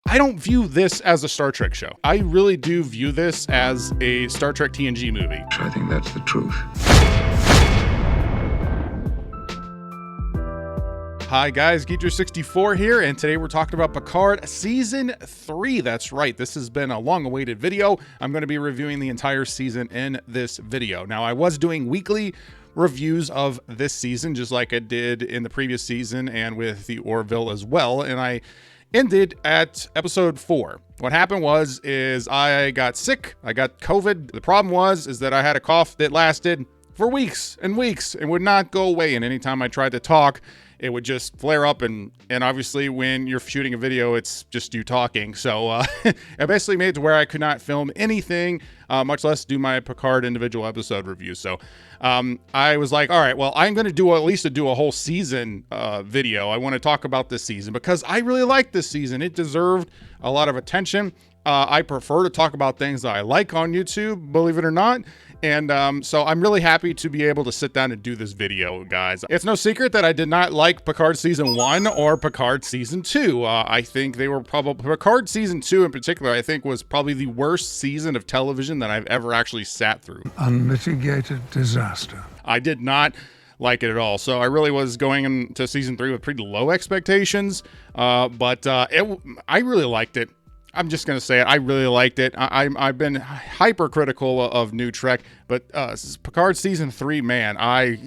I don't view this as a Star Trek show. I really do view this as a Star Trek TNG movie. I think that's the truth. Hi guys, Geeter64 here, and today we're talking about Picard Season 3. That's right, this has been a long-awaited video. I'm going to be reviewing the entire season in this video. Now, I was doing weekly reviews of this season, just like I did in the previous season and with the Orville as well, and I ended at episode 4. What happened is I got sick. I got COVID. The problem is that I had a cough that lasted for weeks and weeks and would not go away. And anytime I tried to talk, it would just flare up. And obviously when you're shooting a video, it's just you talking. So it basically made it to where I could not film anything, much less do my Picard individual episode review. So I was like, all right, well, I'm going to do at least do a whole season video. I want to talk about this season because I really like this season. It deserved a lot of attention. I prefer to talk about things that I like on YouTube, believe it or not. And so I'm really happy to be able to sit down and do this video, guys. It's no secret that I did not like Picard Season 1 or Picard Season 2. I think they were probably, Picard Season 2 in particular, I think was probably the worst season of television that I've ever actually sat through. Unmitigated disaster. I did not like it at all. So I really was going into Season 3 with pretty low expectations, but I really liked it. I'm just going to say it. I really liked it. I've been hypercritical of New Trek, but Picard Season 3, man, I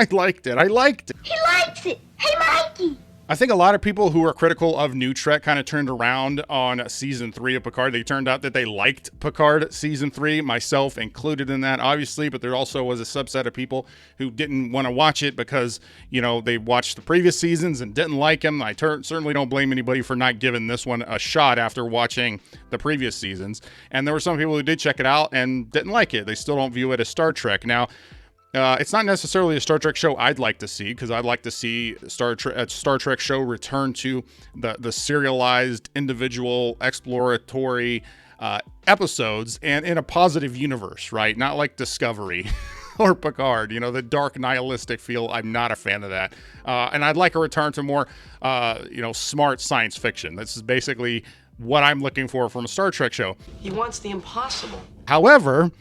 liked it. I liked it. He likes it. Hey, Mikey. I think a lot of people who were critical of New Trek kind of turned around on Season 3 of Picard. They turned out that they liked Picard Season 3, myself included in that, obviously, but there also was a subset of people who didn't want to watch it because, you know, they watched the previous seasons and didn't like them. I certainly don't blame anybody for not giving this one a shot after watching the previous seasons. And there were some people who did check it out and didn't like it. They still don't view it as Star Trek. Now, it's not necessarily a Star Trek show I'd like to see, because I'd like to see a Star Trek show return to the serialized, individual, exploratory episodes, and in a positive universe, right? Not like Discovery or Picard, you know, the dark nihilistic feel. I'm not a fan of that. And I'd like a return to more, smart science fiction. This is basically what I'm looking for from a Star Trek show. He wants the impossible. However,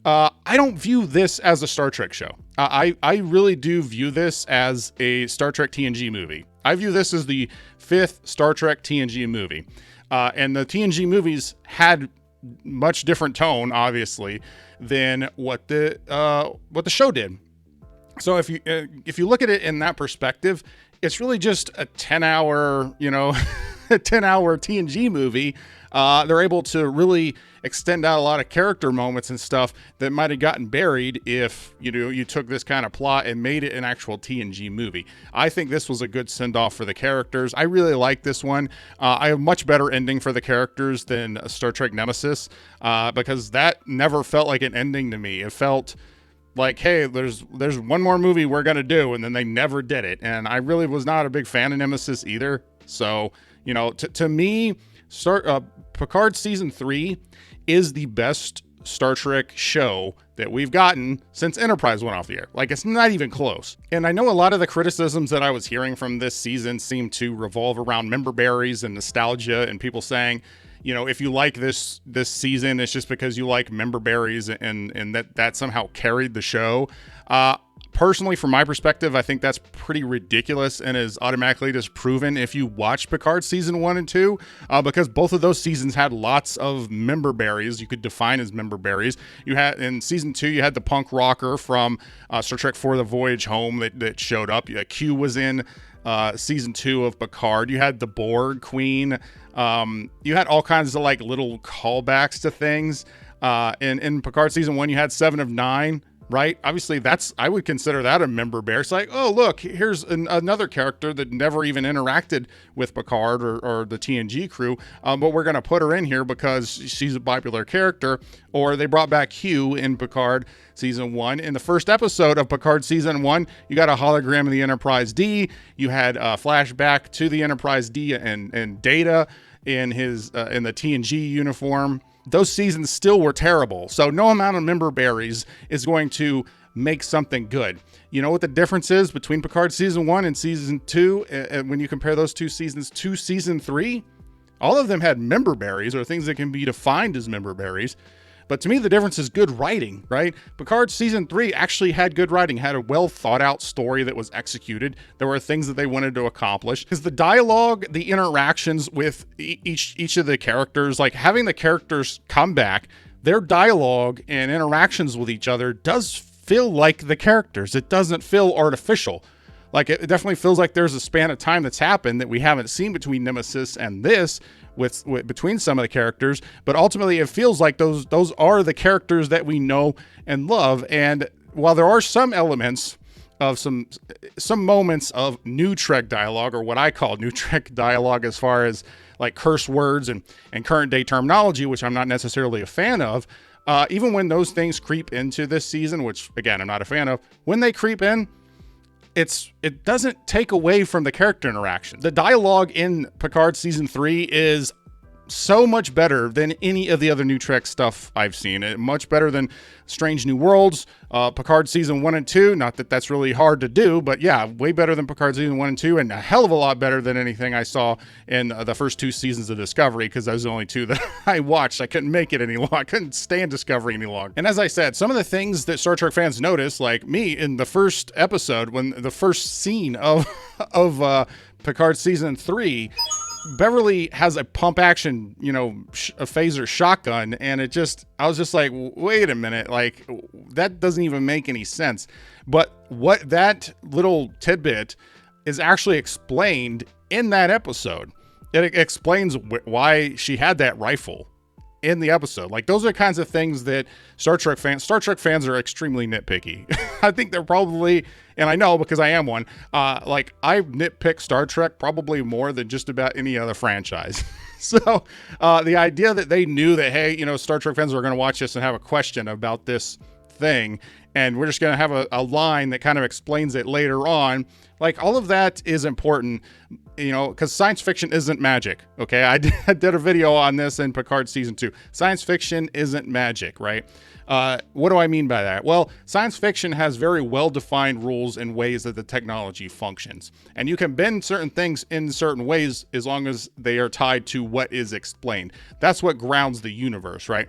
I don't view this as a Star Trek show. I really do view this as a Star Trek TNG movie. I view this as the 5th Star Trek TNG movie. And the TNG movies had much different tone, obviously, than what the show did. So if you look at it in that perspective, it's really just a 10-hour, a 10-hour TNG movie. They're able to really extend out a lot of character moments and stuff that might have gotten buried if, you took this kind of plot and made it an actual TNG movie. I think this was a good send-off for the characters. I really like this one. I have much better ending for the characters than Star Trek Nemesis, because that never felt like an ending to me. It felt like, hey, there's one more movie we're going to do, and then they never did it. And I really was not a big fan of Nemesis either. So, to me, Picard Season 3 is the best Star Trek show that we've gotten since Enterprise went off the air. Like, it's not even close. And I know a lot of the criticisms that I was hearing from this season seem to revolve around member berries and nostalgia, and people saying, if you like this season, it's just because you like member berries and that somehow carried the show. Personally, from my perspective, I think that's pretty ridiculous and is automatically disproven if you watch Picard Season 1 and 2, because both of those seasons had lots of member berries you could define as member berries. You had, in Season 2, you had the punk rocker from Star Trek IV: The Voyage Home that showed up. Q was in Season 2 of Picard. You had the Borg Queen. You had all kinds of little callbacks to things. In Picard Season 1, you had 7 of 9. Right? Obviously, I would consider that a member bear. It's like, oh, look, here's another character that never even interacted with Picard or the TNG crew, but we're going to put her in here because she's a popular character. Or they brought back Hugh in Picard Season 1. In the first episode of Picard Season 1, you got a hologram of the Enterprise D. You had a flashback to the Enterprise D and Data in the TNG uniform. Those seasons still were terrible. So no amount of member berries is going to make something good. You know what the difference is between Picard Season 1 and Season 2 when you compare those two seasons to Season 3? All of them had member berries, or things that can be defined as member berries. But to me, the difference is good writing, right? Picard season 3 actually had good writing, had a well thought out story that was executed. There were things that they wanted to accomplish. Because the dialogue, the interactions with each of the characters, like having the characters come back, their dialogue and interactions with each other does feel like the characters. It doesn't feel artificial. Like it definitely feels like there's a span of time that's happened that we haven't seen between Nemesis and this, with between some of the characters, but ultimately it feels like those are the characters that we know and love. And while there are some elements of some moments of new Trek dialogue, or what I call new Trek dialogue, as far as like curse words and current day terminology, which I'm not necessarily a fan of, even when those things creep into this season, which again I'm not a fan of, when they creep in, it doesn't take away from the character interaction. The dialogue in Picard season 3 is so much better than any of the other new Trek stuff I've seen. Much better than Strange New Worlds, Picard season 1 and 2. Not that that's really hard to do, but yeah, way better than Picard season 1 and 2, and a hell of a lot better than anything I saw in the first 2 seasons of Discovery, because those are the only 2 that I watched. I couldn't make it any longer. I couldn't stand Discovery any longer. And as I said, some of the things that Star Trek fans notice, like me in the first episode, when the first scene of Picard season 3, Beverly has a pump action, a phaser shotgun, and I was just like, wait a minute, like that doesn't even make any sense. But what that little tidbit is actually explained in that episode. It explains why she had that rifle in the episode. Like, those are the kinds of things that Star Trek fans are extremely nitpicky. I think they're probably, and I know because I am one, like I nitpick Star Trek probably more than just about any other franchise. So the idea that they knew that, hey, Star Trek fans are going to watch this and have a question about this thing, and we're just going to have a line that kind of explains it later on. Like, all of that is important, because science fiction isn't magic. Okay. I did a video on this in Picard season 2. Science fiction isn't magic, right? What do I mean by that? Well, science fiction has very well-defined rules and ways that the technology functions. And you can bend certain things in certain ways as long as they are tied to what is explained. That's what grounds the universe, right?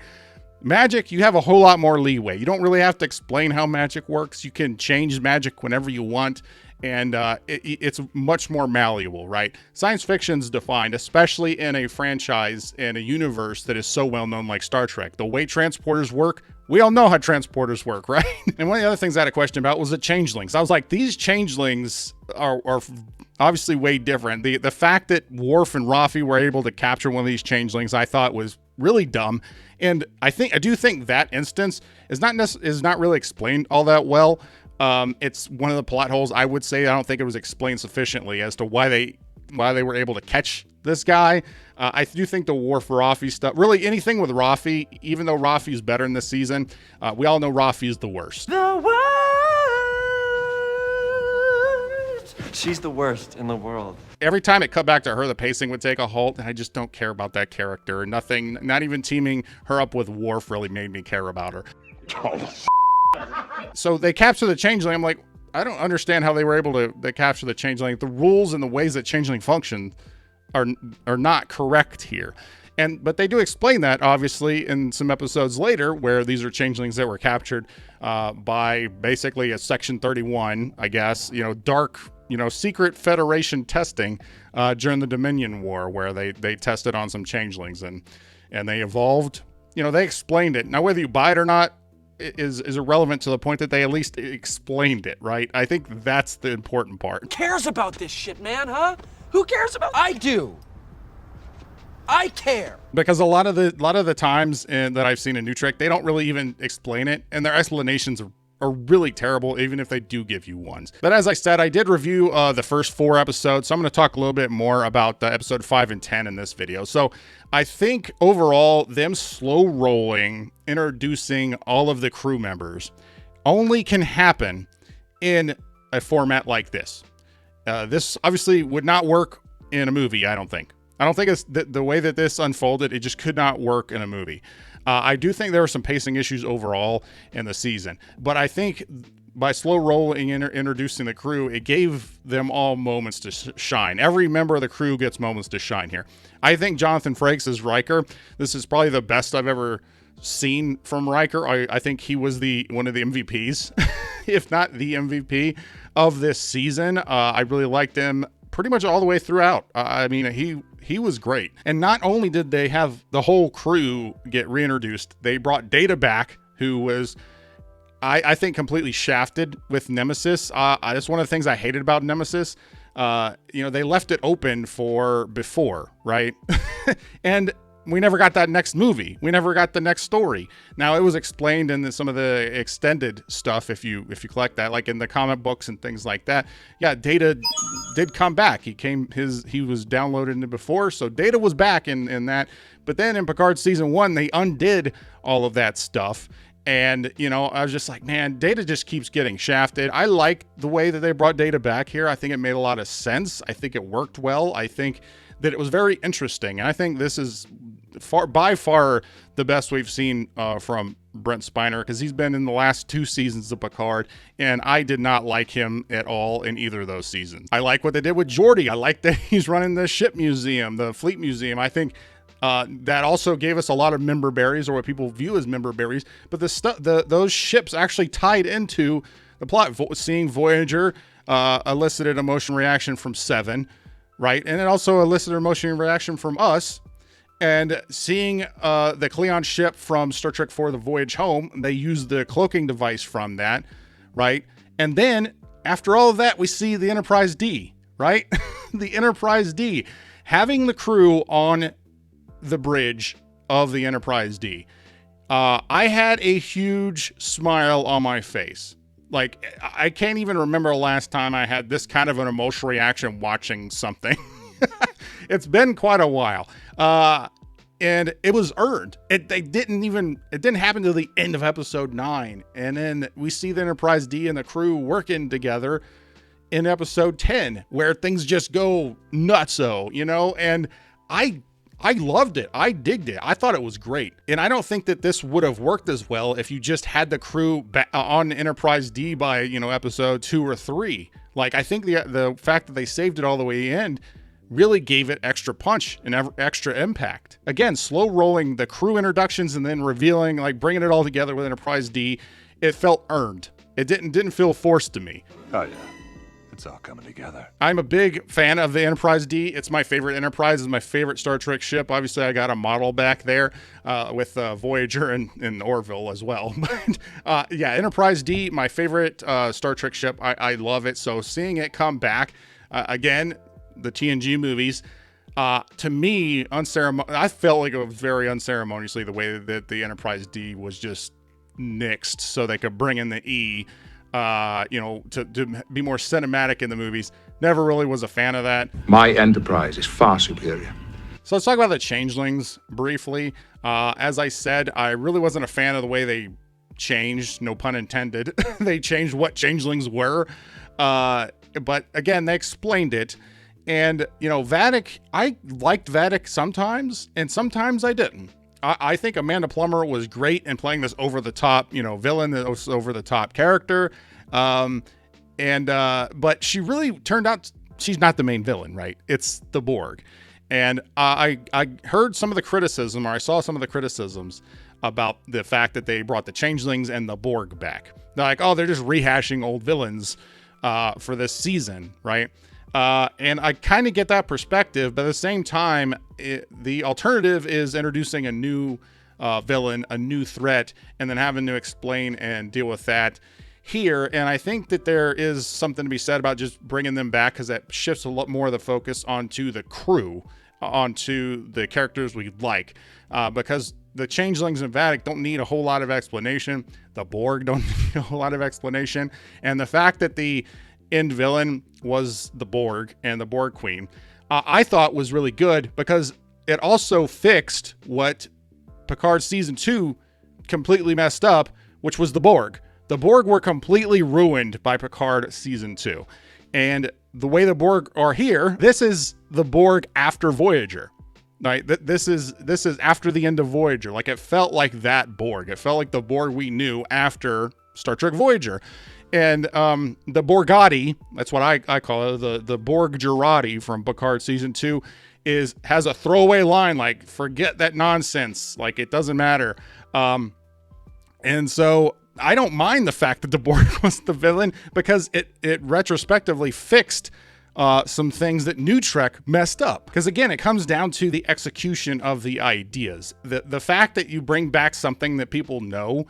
Magic, you have a whole lot more leeway. You don't really have to explain how magic works. You can change magic whenever you want, and it's much more malleable, right? Science fiction's defined, especially in a franchise and a universe that is so well known like Star Trek. The way transporters work, we all know how transporters work, right? And one of the other things I had a question about was the changelings. I was like, these changelings are obviously way different. The fact that Worf and Rafi were able to capture one of these changelings, I thought was really dumb. And I do think that instance is not really explained all that well. It's one of the plot holes, I would say. I don't think it was explained sufficiently as to why they were able to catch this guy. I do think the Worf Rafi stuff, really anything with Rafi, even though Rafi's better in this season, we all know Rafi is the worst. The worst. She's the worst in the world. Every time it cut back to her, the pacing would take a halt, and I just don't care about that character. Nothing, not even teaming her up with Worf really made me care about her. So they capture the changeling. I'm like, I don't understand how they were able to capture the changeling. The rules and the ways that changeling function are not correct here. But they do explain that, obviously, in some episodes later, where these are changelings that were captured by basically a Section 31, I guess, dark, secret Federation testing during the Dominion War, where they tested on some changelings and they evolved. They explained it. Now, whether you buy it or not is irrelevant to the point that they at least explained it, right? I think that's the important part. Who cares about this shit, man, huh? Who cares about... I do. I care. Because a lot of the times that I've seen in New Trek, they don't really even explain it, and their explanations are really terrible, even if they do give you ones. But as I said, I did review the first 4 episodes, so I'm going to talk a little bit more about episode 5 and 10 in this video. So I think overall, them slow rolling, introducing all of the crew members, only can happen in a format like this. This obviously would not work in a movie, I don't think. I don't think it's the way that this unfolded, it just could not work in a movie. I do think there were some pacing issues overall in the season, but I think by slow rolling and introducing the crew, it gave them all moments to shine. Every member of the crew gets moments to shine here. I think Jonathan Frakes as Riker, this is probably the best I've ever seen from Riker. I think he was one of the MVPs, if not the MVP of this season. I really liked him pretty much all the way throughout. I mean, he was great. And not only did they have the whole crew get reintroduced, they brought Data back, who was, I think, completely shafted with Nemesis. That's one of the things I hated about Nemesis. They left it open for before, right? And we never got that next movie. We never got the next story. Now, it was explained in some of the extended stuff, if you collect that, like in the comic books and things like that. Yeah, Data did come back. He was downloaded into before, so Data was back in that. But then in Picard season 1, they undid all of that stuff. And, I was just like, man, Data just keeps getting shafted. I like the way that they brought Data back here. I think it made a lot of sense. I think it worked well. I think that it was very interesting. And I think this is by far the best we've seen from Brent Spiner, because he's been in the last 2 seasons of Picard, and I did not like him at all in either of those seasons. I like what they did with Geordi. I like that he's running the ship museum, the fleet museum. I think that also gave us a lot of member berries, or what people view as member berries. But those ships actually tied into the plot. Seeing Voyager elicited emotion reaction from Seven, right? And it also elicited emotion reaction from us. And seeing the Cleon ship from Star Trek IV, The Voyage Home, they used the cloaking device from that, right? And then after all of that, we see the Enterprise D, right? The Enterprise D, having the crew on the bridge of the Enterprise D. I had a huge smile on my face. Like, I can't even remember the last time I had this kind of an emotional reaction watching something. It's been quite a while. And it was earned. It didn't happen till the end of episode 9. And then we see the Enterprise D and the crew working together in episode 10, where things just go nutso, and I loved it. I digged it. I thought it was great. And I don't think that this would have worked as well if you just had the crew on Enterprise D by, episode 2 or 3. Like, I think the fact that they saved it all the way to the end really gave it extra punch and extra impact. Again, slow rolling the crew introductions and then revealing, like bringing it all together with Enterprise D, it felt earned. It didn't feel forced to me. Oh, yeah. It's all coming together. I'm a big fan of the Enterprise D. It's my favorite Enterprise. It's my favorite Star Trek ship. Obviously, I got a model back there with Voyager and Orville as well. But yeah, Enterprise D, my favorite Star Trek ship. I love it. So seeing it come back, again, the TNG movies, to me, I felt like it was very unceremoniously the way that the Enterprise D was just nixed so they could bring in the E. To be more cinematic in the movies. Never really was a fan of that. My Enterprise is far superior. So let's talk about the Changelings briefly. As I said, I really wasn't a fan of the way they changed, no pun intended. They changed what Changelings were. But again, they explained it. And, Vadic, I liked Vadic sometimes, and sometimes I didn't. I think Amanda Plummer was great in playing this over-the-top, villain, this over-the-top character. But she really turned out, she's not the main villain, right? It's the Borg. And I heard some of the criticism, or I saw some of the criticisms about the fact that they brought the Changelings and the Borg back. They're like, oh, they're just rehashing old villains for this season, right? And I kind of get that perspective, but at the same time, the alternative is introducing a new villain, a new threat, and then having to explain and deal with that here. And I think that there is something to be said about just bringing them back, because that shifts a lot more of the focus onto the crew, onto the characters we like, because the Changelings and Vadic don't need a whole lot of explanation. The Borg don't need a whole lot of explanation. And the fact that the end villain was the Borg and the Borg Queen, I thought was really good, because it also fixed what Picard season 2 completely messed up, which was the Borg. The Borg were completely ruined by Picard season 2. And the way the Borg are here, this is the Borg after Voyager. Right? This is after the end of Voyager. Like, it felt like that Borg. It felt like the Borg we knew after Star Trek Voyager. And the Borgatti, that's what I call it, the Borg Girardi from Picard season 2, has a throwaway line like, forget that nonsense, like it doesn't matter. And so I don't mind the fact that the Borg was the villain, because it retrospectively fixed some things that New Trek messed up. Because again, it comes down to the execution of the ideas. The fact that you bring back something that people know,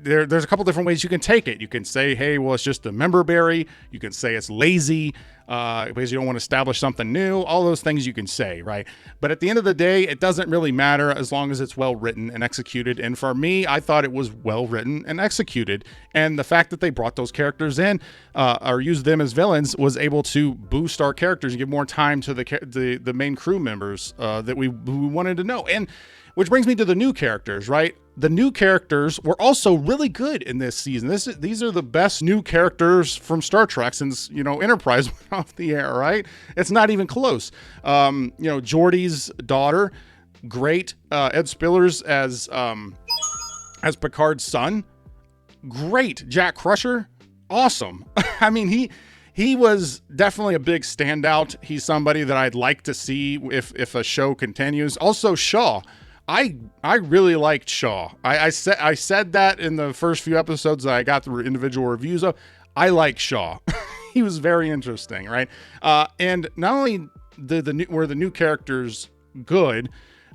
there's a couple different ways you can take it. You can say, hey, well, it's just a member berry. You can say it's lazy because you don't want to establish something new. All those things you can say, right? But at the end of the day, it doesn't really matter as long as it's well written and executed. And for me, I thought it was well written and executed. And the fact that they brought those characters in or used them as villains was able to boost our characters and give more time to the main crew members that we wanted to know. And which brings me to the new characters, right? The new characters were also really good in this season. These are the best new characters from Star Trek since, Enterprise went off the air, right? It's not even close. Geordi's daughter, great. Ed Spillers as Picard's son, great. Jack Crusher, awesome. I mean, he was definitely a big standout. He's somebody that I'd like to see if a show continues. Also, Shaw. I really liked Shaw. I said that in the first few episodes that I got the individual reviews of. I like Shaw. He was very interesting, right? And not only were the new characters good,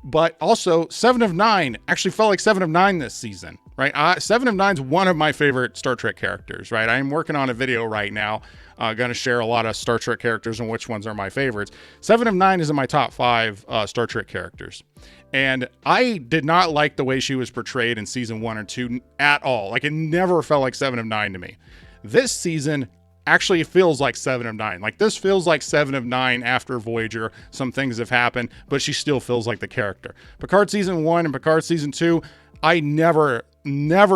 but also 7 of 9 actually felt like 7 of 9 this season, right? 7 of 9 is one of my favorite Star Trek characters, right? I'm working on a video right now. Going to share a lot of Star Trek characters and which ones are my favorites. 7 of 9 is in my top 5 Star Trek characters. And I did not like the way she was portrayed in season 1 or 2 at all. Like, it never felt like 7 of 9 to me. This season actually feels like 7 of 9. Like, this feels like 7 of 9 after Voyager. Some things have happened, but she still feels like the character. Picard season 1 and Picard season 2, I never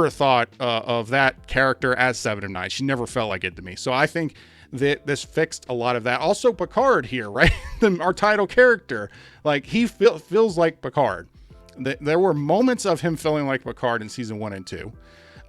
thought of that character as 7 of 9. She never felt like it to me. So I think that this fixed a lot of that. Also, Picard here, right? Our title character, like, he feels like Picard. There were moments of him feeling like Picard in season 1 and 2.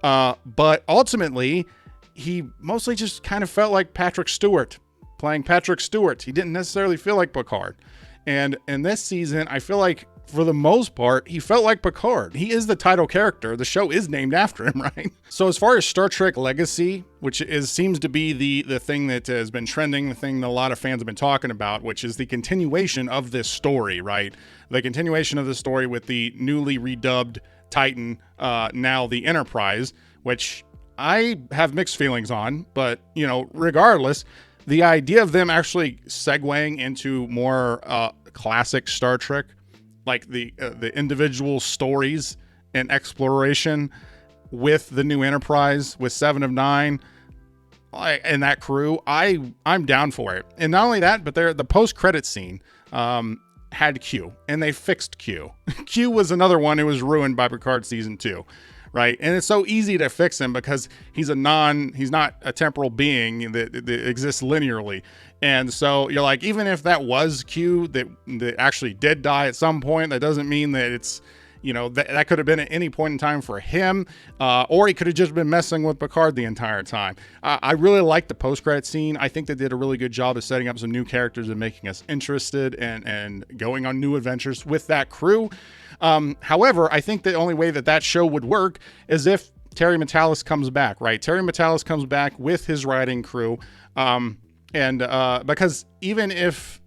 But ultimately, he mostly just kind of felt like Patrick Stewart, playing Patrick Stewart. He didn't necessarily feel like Picard. And in this season, I feel like, for the most part, he felt like Picard. He is the title character. The show is named after him, right? So as far as Star Trek Legacy, which seems to be the thing that has been trending, the thing that a lot of fans have been talking about, which is the continuation of this story, right? The continuation of the story with the newly redubbed Titan, now the Enterprise, which I have mixed feelings on, but, regardless, the idea of them actually segueing into more classic Star Trek, like the individual stories and exploration with the new Enterprise, with 7 of 9 and that crew, I'm down for it. And not only that, but the post-credit scene had Q, and they fixed Q. Q was another one who was ruined by Picard season 2. Right. And it's so easy to fix him because he's not a temporal being that exists linearly. And so you're like, even if that was Q that actually did die at some point, that doesn't mean that it's, that could have been at any point in time for him, or he could have just been messing with Picard the entire time. I really like the post-credit scene. I think they did a really good job of setting up some new characters and making us interested and going on new adventures with that crew. However, I think the only way that show would work is if Terry Matalas comes back, right? Terry Matalas comes back with his writing crew. Because even if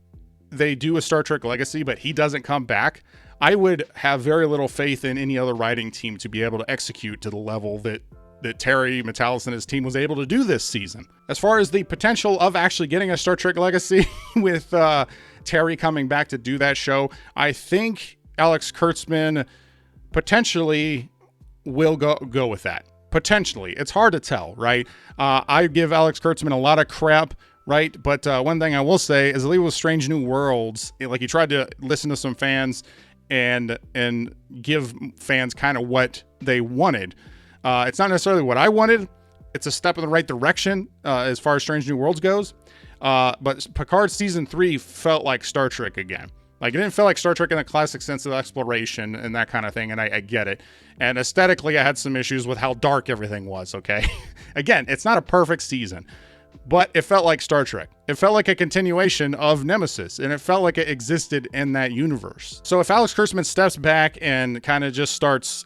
they do a Star Trek Legacy, but he doesn't come back, I would have very little faith in any other writing team to be able to execute to the level that Terry Matalas and his team was able to do this season. As far as the potential of actually getting a Star Trek Legacy with Terry coming back to do that show, I think Alex Kurtzman potentially will go with that. Potentially. It's hard to tell, right? I give Alex Kurtzman a lot of crap, right? But one thing I will say is, at least with Strange New Worlds, he tried to listen to some fans and give fans kind of what they wanted. It's not necessarily what I wanted. It's a step in the right direction as far as Strange New Worlds goes. But Picard season 3 felt like Star Trek again. Like, it didn't feel like Star Trek in the classic sense of exploration and that kind of thing, and I get it. And aesthetically, I had some issues with how dark everything was, okay? Again, it's not a perfect season, but it felt like Star Trek. It felt like a continuation of Nemesis, and it felt like it existed in that universe. So if Alex Kurtzman steps back and kind of just starts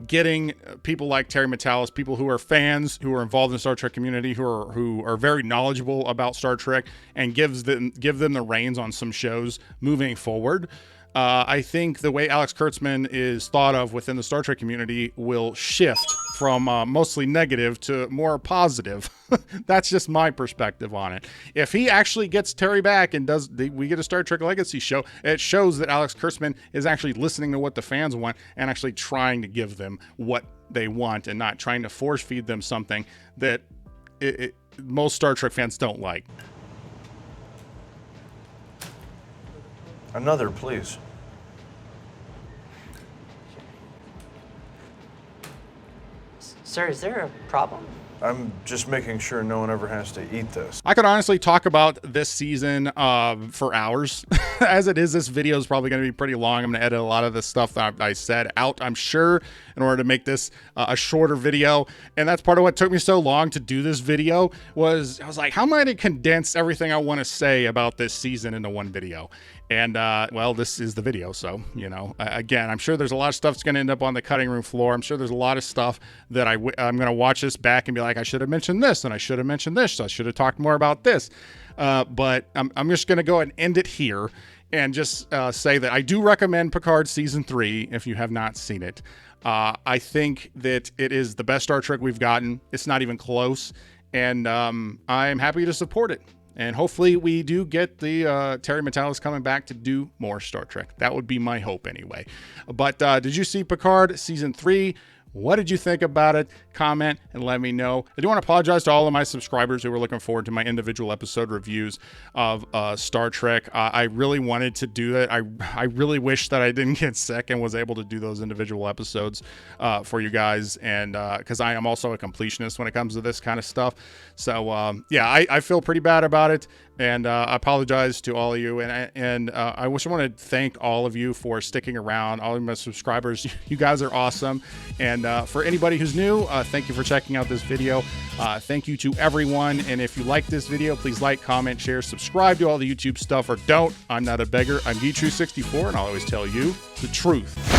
getting people like Terry Matalas, people who are fans, who are involved in the Star Trek community, who are very knowledgeable about Star Trek, and give them the reins on some shows moving forward, I think the way Alex Kurtzman is thought of within the Star Trek community will shift from mostly negative to more positive. That's just my perspective on it. If he actually gets Terry back and we get a Star Trek Legacy show, it shows that Alex Kurtzman is actually listening to what the fans want and actually trying to give them what they want and not trying to force feed them something that most Star Trek fans don't like. Another, please. Sir, is there a problem? I'm just making sure no one ever has to eat this. I could honestly talk about this season for hours. As it is, this video is probably going to be pretty long. I'm going to edit a lot of the stuff that I said out, I'm sure, in order to make this a shorter video. And that's part of what took me so long to do this video. I was like, how am I going to condense everything I want to say about this season into one video? And, well, this is the video. So, you know, again, I'm sure there's a lot of stuff that's going to end up on the cutting room floor. I'm sure there's a lot of stuff that I'm going to watch this back and be like, I should have mentioned this and I should have mentioned this. So I should have talked more about this. But I'm just going to go ahead and end it here and just say that I do recommend Picard Season 3 if you have not seen it. I think that it is the best Star Trek we've gotten. It's not even close. And I'm happy to support it. And hopefully we do get the Terry Matalas coming back to do more Star Trek. That would be my hope anyway. But did you see Picard Season 3? What did you think about it? Comment and let me know. I do want to apologize to all of my subscribers who were looking forward to my individual episode reviews of Star Trek. I really wanted to do that. I really wish that I didn't get sick and was able to do those individual episodes for you guys. And because I am also a completionist when it comes to this kind of stuff. So yeah, I feel pretty bad about it. And I apologize to all of you. And I want to thank all of you for sticking around. All of my subscribers, you guys are awesome. And for anybody who's new, thank you for checking out this video. Thank you to everyone. And if you like this video, please like, comment, share, subscribe to all the YouTube stuff, or don't. I'm not a beggar. I'm Geetrue64, and I'll always tell you the truth.